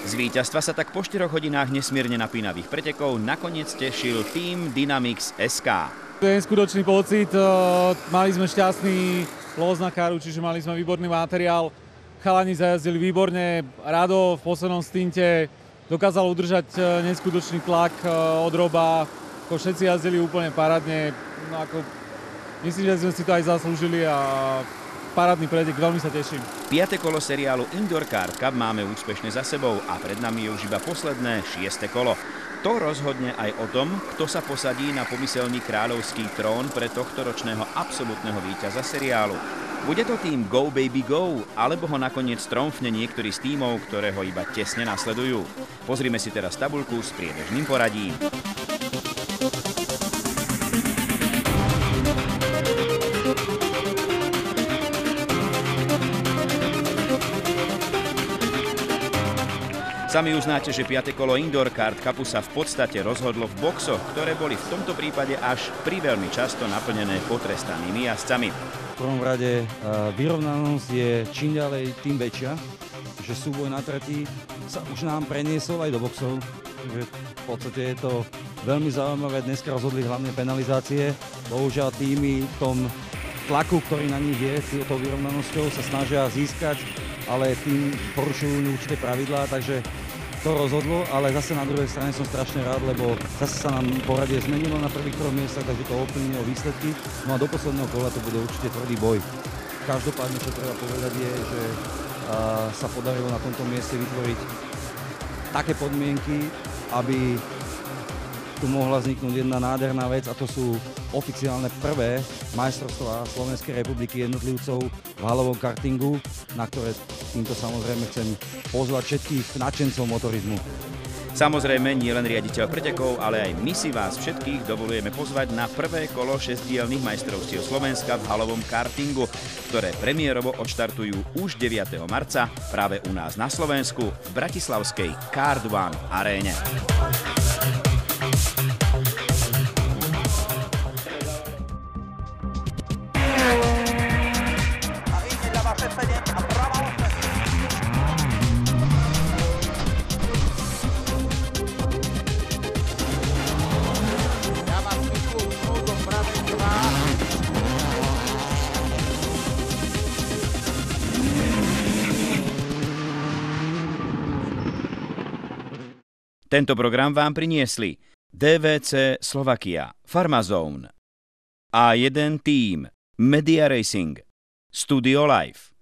Z víťazstva sa tak po 4 hodinách nesmierne napínavých pretekov nakoniec tešil Team Dynamics SK. To je neskutočný pocit, mali sme šťastný los na karu, čiže mali sme výborný materiál. Chalani zajazdili výborne, Rado v poslednom stinte dokázal udržať neskutočný tlak od Roba, všetci jazdili úplne parádne, myslím, že sme si to aj zaslúžili a parádny pretek, veľmi sa teším. 5. kolo seriálu Indoor Kart Cup máme úspešne za sebou a pred nami je už iba posledné 6. kolo. To rozhodne aj o tom, kto sa posadí na pomyselný kráľovský trón pre tohtoročného absolútneho víťaza seriálu. Bude to tým Go Baby Go, alebo ho nakoniec tromfne niektorý z tímov, ktoré ho iba tesne nasledujú. Pozrime si teraz tabuľku s priebežným poradím. Sami uznáte, že 5. kolo Indoor Kart Cupu sa v podstate rozhodlo v boxoch, ktoré boli v tomto prípade až veľmi často naplnené potrestanými jazdcami. V prvom rade vyrovnanosť je čím ďalej tým väčšia, že súboj na trati sa už nám preniesol aj do boxov. V podstate je to veľmi zaujímavé, dneska rozhodli hlavne penalizácie. Bohužiaľ týmy v tom tlaku, ktorý na nich je, tou vyrovnanosťou sa snažia získať, ale tým porušujú určité pravidlá, takže to rozhodlo, ale zase na druhej strane som strašne rád, lebo zase sa nám poradie zmenilo na prvých 3 miestach, takže to ovplyvnilo výsledky. No a do posledného kola to bude určite tvrdý boj. Každopádne, čo treba povedať je, že sa podarilo na tomto mieste vytvoriť také podmienky, aby tu mohla vzniknúť jedna nádherná vec, a to sú oficiálne prvé majstrovstvá Slovenskej republiky jednotlivcov v halovom kartingu, na ktoré týmto samozrejme chcem pozvať všetkých nadšencov motorizmu. Samozrejme, nie len riaditeľ pretekov, ale aj my si vás všetkých dovolujeme pozvať na prvé kolo 6-dielnych majstrovstiev Slovenska v halovom kartingu, ktoré premiérovo odštartujú už 9. marca práve u nás na Slovensku v bratislavskej Kart One aréne. Tento program vám priniesli DVC Slovakia, Pharmazone, A1 Team, Media Racing, Studio Live.